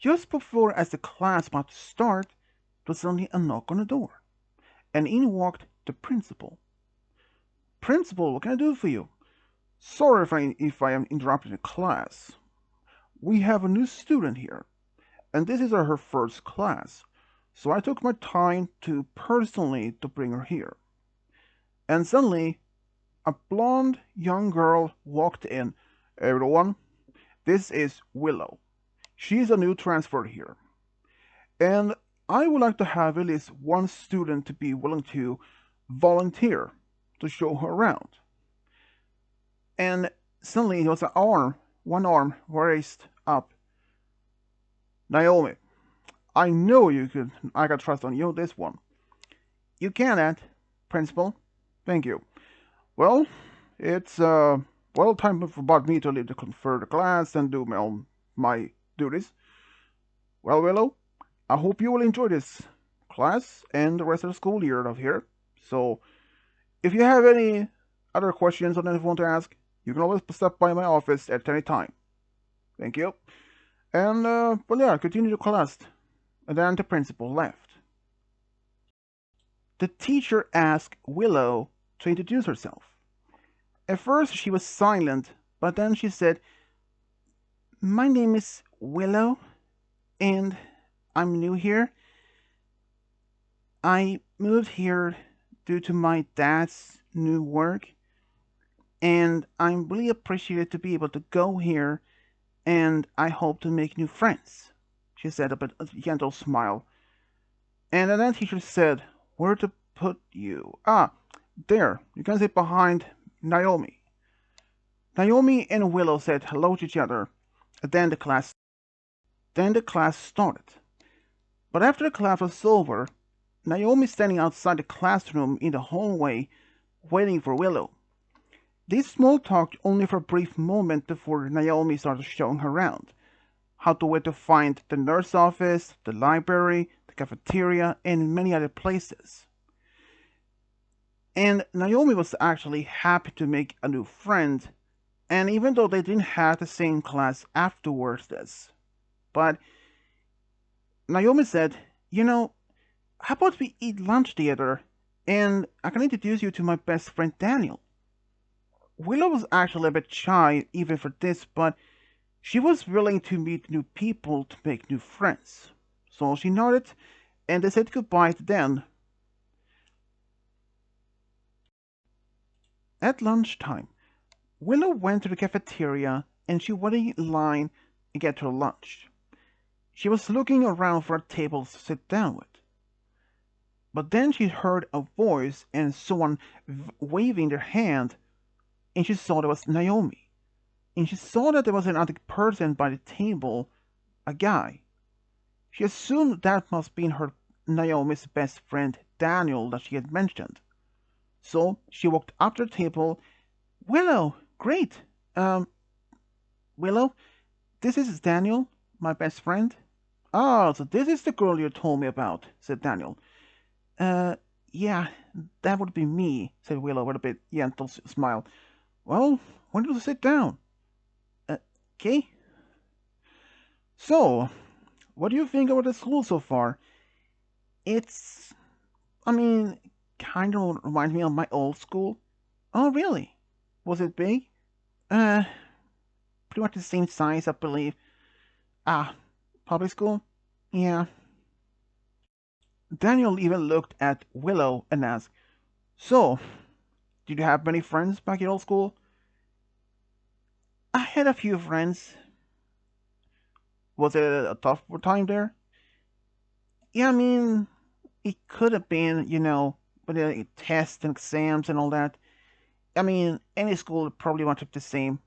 Just before as the class about to start, there was suddenly a knock on the door, and in walked the principal. Principal, what can I do for you? Sorry if I am interrupting the class. We have a new student here, and this is her first class, so I took my time to personally to bring her here. And suddenly, a blonde young girl walked in. Everyone, this is Willow. She's a new transfer here, and I would like to have at least one student to be willing to volunteer to show her around. And suddenly there was one arm raised up. Naomi, I know you could. I got trust on you this one. You can, Aunt. Principal. Thank you. Well, it's time for me to leave the further class and do my duties. Well, Willow, I hope you will enjoy this class and the rest of the school year of here. So, if you have any other questions or anything you want to ask, you can always stop by my office at any time. Thank you. And, continue the class. And then the principal left. The teacher asked Willow to introduce herself. At first she was silent, but then she said, "My name is Willow, and I'm new here. I moved here due to my dad's new work, and I'm really appreciated to be able to go here, and I hope to make new friends," she said with a gentle smile. And then the teacher said, "Where to put you?" "Ah, there. You can sit behind Naomi." Naomi and Willow said hello to each other, and then the class started. But after the class was over, Naomi standing outside the classroom in the hallway, waiting for Willow. They small talked only for a brief moment before Naomi started showing her around. Where to find the nurse office, the library, the cafeteria, and many other places. And Naomi was actually happy to make a new friend, and even though they didn't have the same class afterwards this. But Naomi said, how about we eat lunch together, and I can introduce you to my best friend Daniel. Willow was actually a bit shy even for this, but she was willing to meet new people to make new friends. So she nodded, and they said goodbye to Dan. At lunchtime, Willow went to the cafeteria and she waited in line to get her lunch. She was looking around for a table to sit down with. But then she heard a voice and someone waving their hand, and she saw it was Naomi. And she saw that there was another person by the table, a guy. She assumed that must be her Naomi's best friend Daniel that she had mentioned. So she walked up to the table. "Willow, great. Willow, this is Daniel, my best friend." "Oh, so this is the girl you told me about," said Daniel. Yeah, that would be me," said Willow with a bit gentle smile. "Well, when do you sit down?" Okay. "So, what do you think about the school so far?" It's, I mean, kind of reminds me of my old school." "Oh, really? Was it big?" Uh, Pretty much the same size, I believe." "Ah, public school?" "Yeah." Daniel even looked at Willow and asked, "So, did you have many friends back at old school?" "I had a few friends." "Was it a tough time there?" "Yeah, I mean, it could have been, with the tests and exams and all that. I mean, any school probably wanted the same."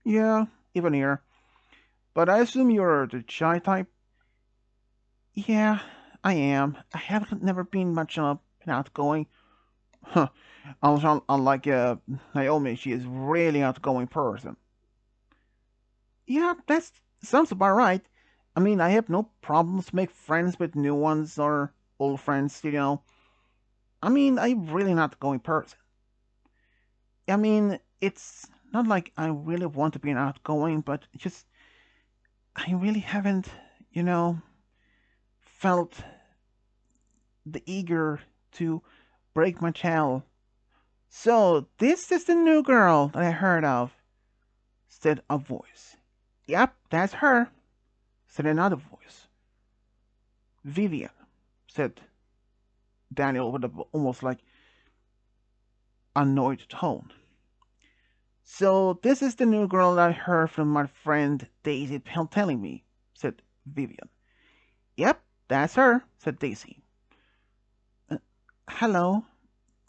"Yeah, even here. But I assume you're the shy type." "Yeah, I am. I haven't never been much outgoing." "Huh. Unlike Naomi, she is really outgoing person." "Yeah, that sounds about right. I mean, I have no problems to make friends with new ones or old friends. I mean, I'm really not outgoing person. I mean, it's not like I really want to be an outgoing, but just I really haven't you know, felt the eager to break my tail. So, this is the new girl that I heard of, said a voice. Yep, that's her, said another voice. Vivian, said Daniel with a almost like annoyed tone. So, this is the new girl that I heard from my friend Daisy telling me, said Vivian. Yep, that's her, said Daisy. Hello,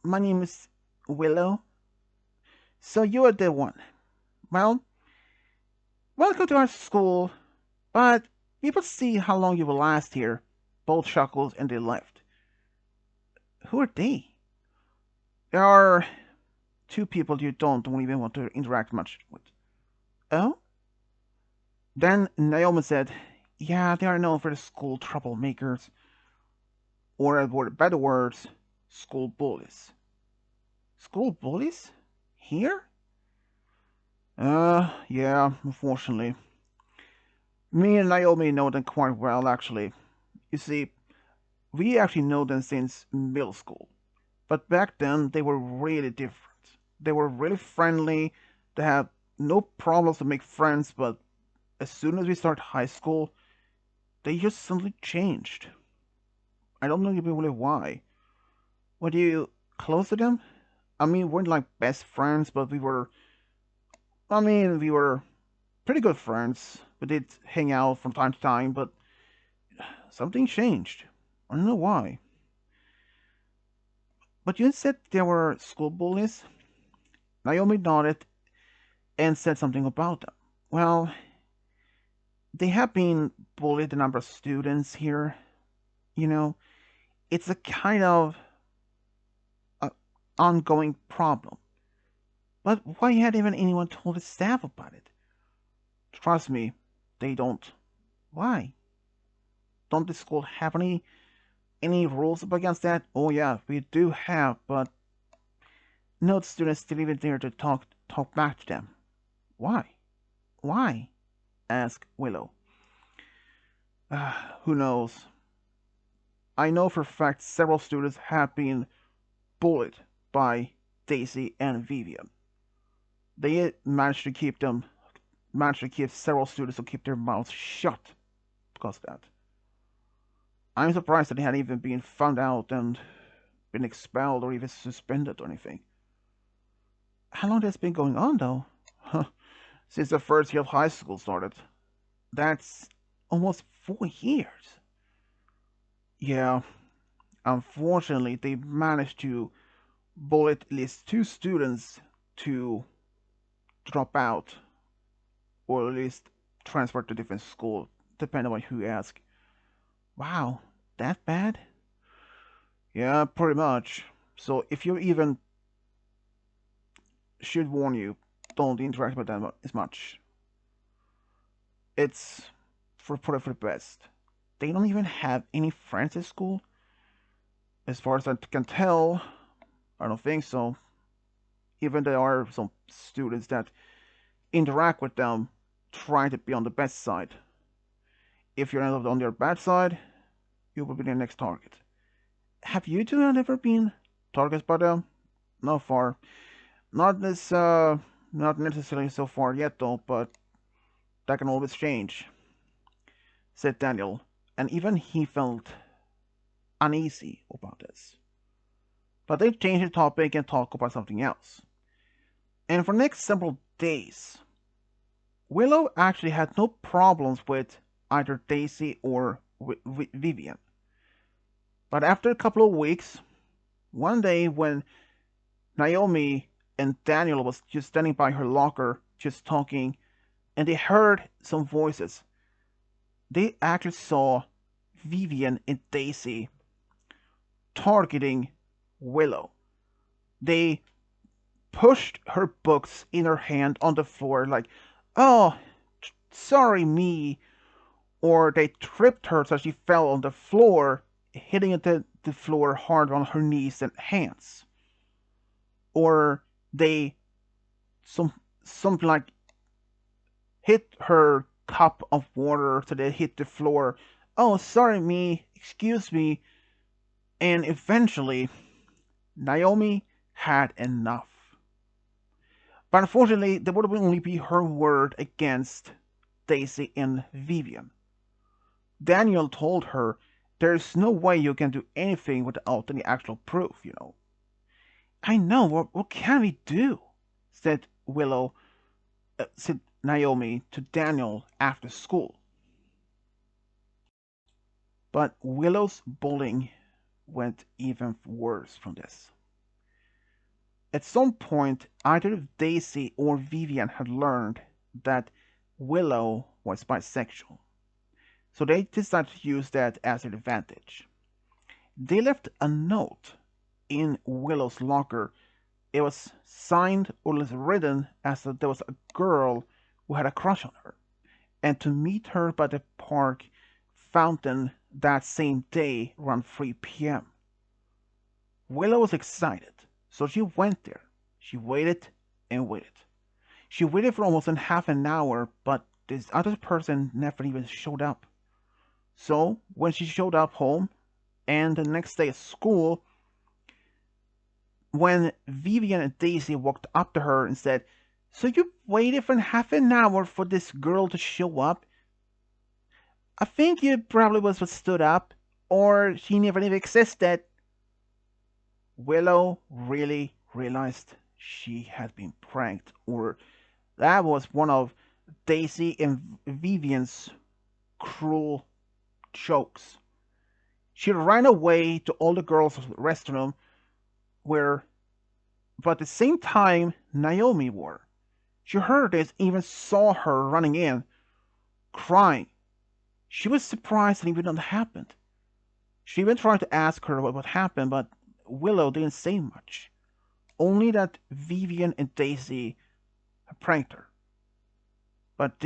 my name is Willow. So, you are the one. Well, welcome to our school, but we will see how long you will last here. Both chuckled and they left. Who are they? There are two people you don't even want to interact much with. Oh? Then Naomi said, yeah, they are known for the school troublemakers, or better words, school bullies. School bullies? Here? Yeah, unfortunately. Me and Naomi know them quite well, actually. You see, we actually know them since middle school. But back then, they were really different. They were really friendly. They had no problems to make friends, but as soon as we start high school, they just suddenly changed. I don't know even really why. Were you close to them? I mean, we weren't like best friends, but we were pretty good friends. We did hang out from time to time, but something changed. I don't know why. But you said there were school bullies? Naomi nodded and said something about them. Well, they have been bullied a number of students here. You know, it's a kind of ongoing problem. But why had even anyone told the staff about it? Trust me, they don't. Why? Don't the school have any rules against that? Oh yeah, we do have, but no students still even dare to talk back to them. Why? Why? Asked Willow. Who knows? I know for a fact several students have been bullied by Daisy and Vivian. They managed to keep several students to keep their mouths shut because of that. I'm surprised that they hadn't even been found out and been expelled or even suspended or anything. How long has this been going on though? Since the first year of high school started. That's almost 4 years. Yeah, unfortunately, they managed to bully at least two students to drop out or at least transfer to different school, depending on who you ask. Wow, that bad? Yeah, pretty much. So if you even should warn you, don't interact with them as much. It's for the best. They don't even have any friends at school. As far as I can tell, I don't think so. Even there are some students that interact with them trying to be on the best side. If you're on their bad side, you will be their next target. Have you two ever been targets by them? No far. Not necessarily so far yet though, but that can always change, said Daniel, and even he felt uneasy about this. But they changed the topic and talked about something else. And for the next several days, Willow actually had no problems with either Daisy or Vivian. But after a couple of weeks, one day when Naomi and Daniel was just standing by her locker, just talking, and they heard some voices, they actually saw Vivian and Daisy targeting Willow. They pushed her books in her hand on the floor, like, oh, sorry, me. Or they tripped her so she fell on the floor, hitting the floor hard on her knees and hands. Or they something like hit her cup of water so they hit the floor. Oh, sorry, me, excuse me. And eventually, Naomi had enough. But unfortunately, that would only be her word against Daisy and Vivian. Daniel told her, there's no way you can do anything without any actual proof. I know, what can we do? said Willow, said Naomi to Daniel after school. But Willow's bullying went even worse from this. At some point, either Daisy or Vivian had learned that Willow was bisexual, so they decided to use that as an advantage. They left a note in Willow's locker. It was signed or was written as that there was a girl who had a crush on her, and to meet her by the park fountain that same day around 3 p.m. Willow was excited, so she went there. She waited and waited. She waited for almost half an hour, but this other person never even showed up. So when she showed up home and the next day at school, when Vivian and Daisy walked up to her and said, "So you waited for half an hour for this girl to show up? I think you probably was what stood up, or she never even existed." Willow really realized she had been pranked, or that was one of Daisy and Vivian's cruel jokes. She ran away to all the girls' restroom where, but at the same time, Naomi were. She heard this, even saw her running in, crying. She was surprised that it even happened. She even tried to ask her what happened, but Willow didn't say much. Only that Vivian and Daisy had pranked her. But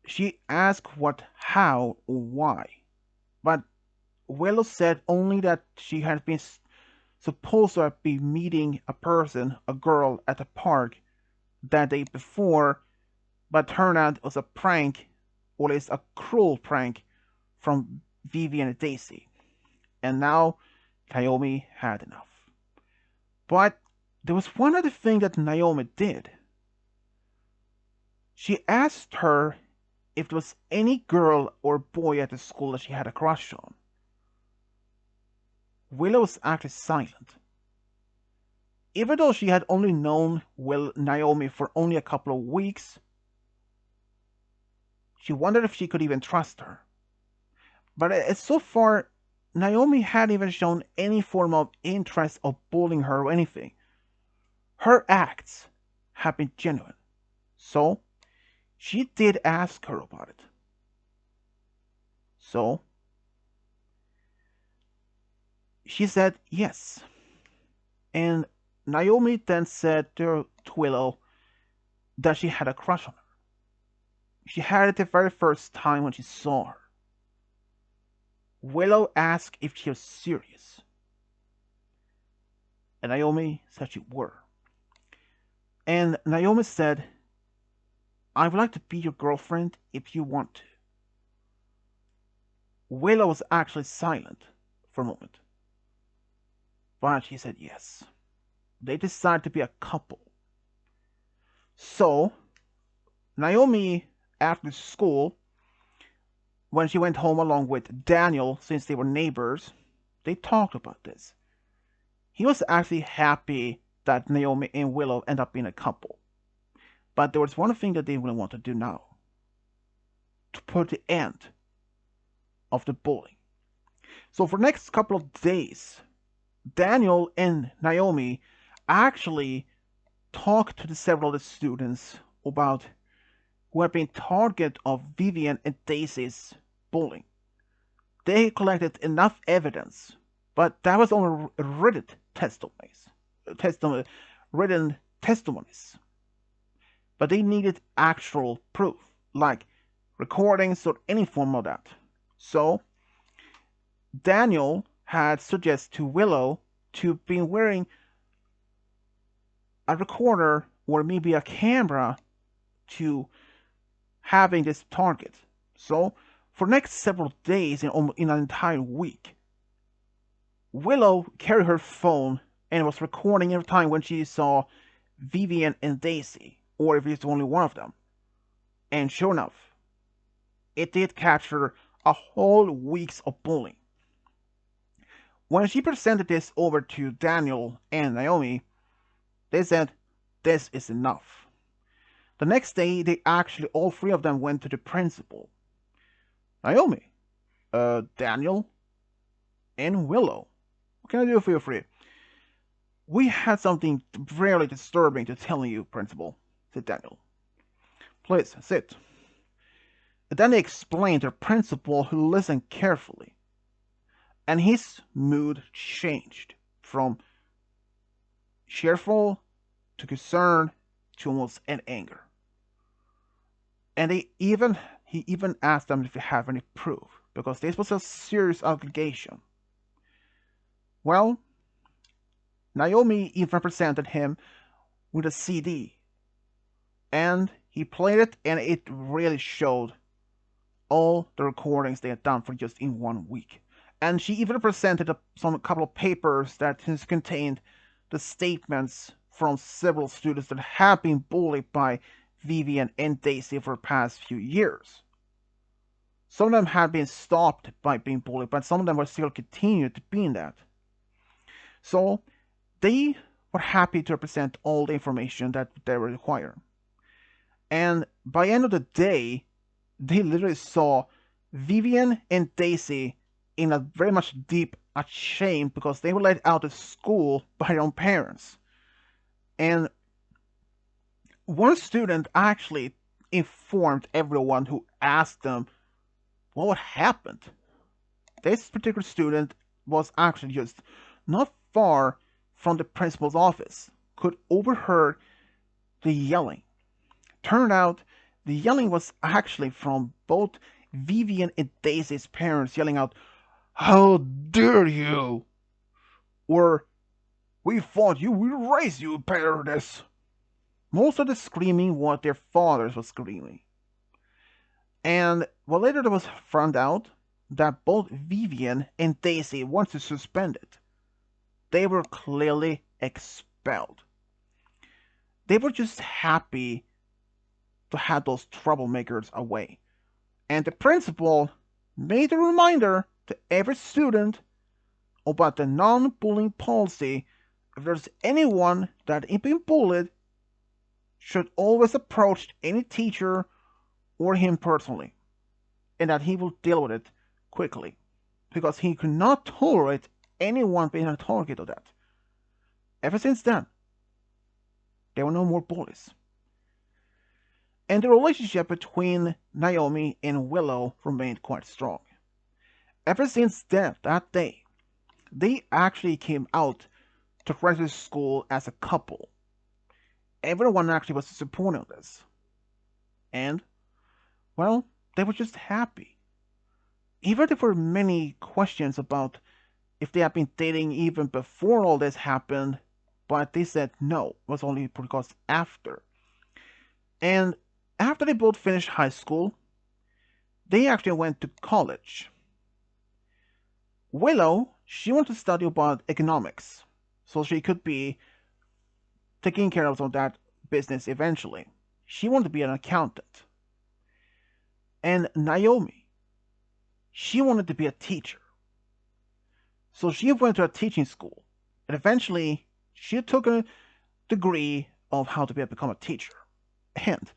she asked what, how, or why. But Willow said only that she had been supposed to be meeting a person, a girl, at the park that day before, but turned out it was a prank, or at least a cruel prank, from Vivian and Daisy. And now Naomi had enough. But there was one other thing that Naomi did. She asked her if there was any girl or boy at the school that she had a crush on. Willow was actually silent. Even though she had only known Naomi for only a couple of weeks, she wondered if she could even trust her. But so far, Naomi hadn't even shown any form of interest of bullying her or anything. Her acts had been genuine. So, she did ask her about it. So, she said yes. And Naomi then said to Willow that she had a crush on her. She had it the very first time when she saw her. Willow asked if she was serious. And Naomi said she were. And Naomi said, "I would like to be your girlfriend if you want to." Willow was actually silent for a moment. But she said yes. They decided to be a couple. So, Naomi, after school, when she went home along with Daniel, since they were neighbors, they talked about this. He was actually happy that Naomi and Willow end up being a couple. But there was one thing that they really want to do now. To put the end of the bullying. So for the next couple of days, Daniel and Naomi actually talked to several of the students about who had been target of Vivian and Daisy's bullying. They collected enough evidence, but that was only written testimonies. Written testimonies. But they needed actual proof, like recordings or any form of that. So Daniel had suggested to Willow to be wearing a recorder or maybe a camera to having this target. So, for the next several days, in an entire week, Willow carried her phone and was recording every time when she saw Vivian and Daisy, or if it's only one of them. And sure enough, it did capture a whole week's of bullying. When she presented this over to Daniel and Naomi, they said, "This is enough." The next day, they actually, all three of them went to the principal. "Naomi, Daniel, and Willow, what can I do for you three?" "We had something really disturbing to tell you, principal," said Daniel. "Please, sit." And then they explained to the principal, who listened carefully. And his mood changed from cheerful to concerned to almost an anger. And he even asked them if they have any proof, because this was a serious allegation. Well, Naomi even presented him with a CD, and he played it, and it really showed all the recordings they had done for just in 1 week. And she even presented a couple of papers that contained the statements from several students that have been bullied by Vivian and Daisy for the past few years. Some of them had been stopped by being bullied, but some of them were still continued to be in that. So they were happy to present all the information that they were required. And by the end of the day, they literally saw Vivian and Daisy in a very much deep shame because they were let out of school by their own parents. And one student actually informed everyone who asked them what happened. This particular student was actually just not far from the principal's office, could overhear the yelling. Turned out the yelling was actually from both Vivian and Daisy's parents yelling out, "How dare you!" Or, "We thought you would raise you paradise." Most of the screaming was their fathers were screaming. And well, later it was found out that both Vivian and Daisy wanted suspended. They were clearly expelled. They were just happy to have those troublemakers away. And the principal made a reminder to every student about the non-bullying policy. If there's anyone that is being bullied, should always approach any teacher or him personally, and that he will deal with it quickly, because he could not tolerate anyone being a target of that. Ever since then, there were no more bullies. And the relationship between Naomi and Willow remained quite strong. Ever since that day, they actually came out to graduate school as a couple. Everyone actually was disappointed in this. And, well, they were just happy. Even there were many questions about if they had been dating even before all this happened, but they said no, it was only because after. And after they both finished high school, they actually went to college. Willow, she wanted to study about economics, so she could be taking care of some of that business eventually. She wanted to be an accountant. And Naomi, she wanted to be a teacher. So she went to a teaching school, and eventually she took a degree of how to become a teacher. And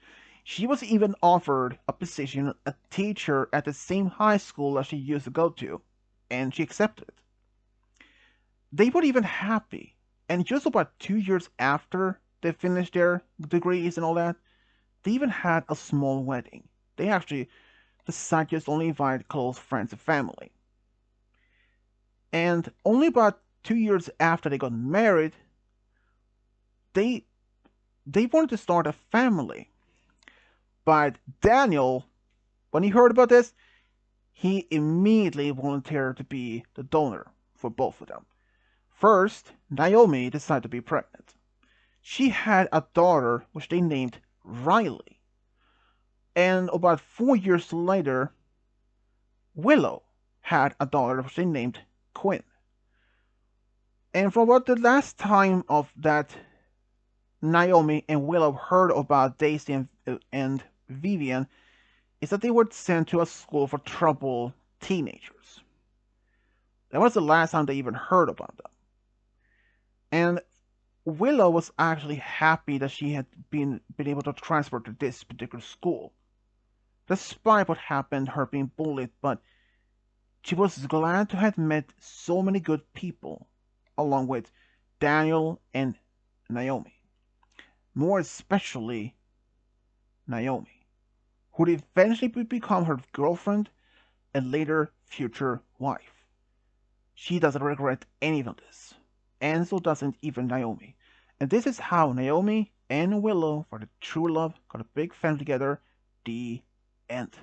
she was even offered a position, a teacher at the same high school that she used to go to, and she accepted it. They were even happy, and just about 2 years after they finished their degrees and all that, they even had a small wedding. They actually decided just only invite close friends and family. And only about 2 years after they got married, they wanted to start a family. But Daniel, when he heard about this, he immediately volunteered to be the donor for both of them. First, Naomi decided to be pregnant. She had a daughter which they named Riley. And about 4 years later, Willow had a daughter she named Quinn. And from about the last time of that Naomi and Willow heard about Daisy and Vivian is that they were sent to a school for troubled teenagers. That was the last time they even heard about them. And Willow was actually happy that she had been able to transfer to this particular school, despite what happened, her being bullied. But she was glad to have met so many good people, along with Daniel and Naomi. More especially Naomi, who would eventually become her girlfriend and later future wife. She doesn't regret any of this, and so doesn't even Naomi. And this is how Naomi and Willow, for the true love, got a big family together. The end.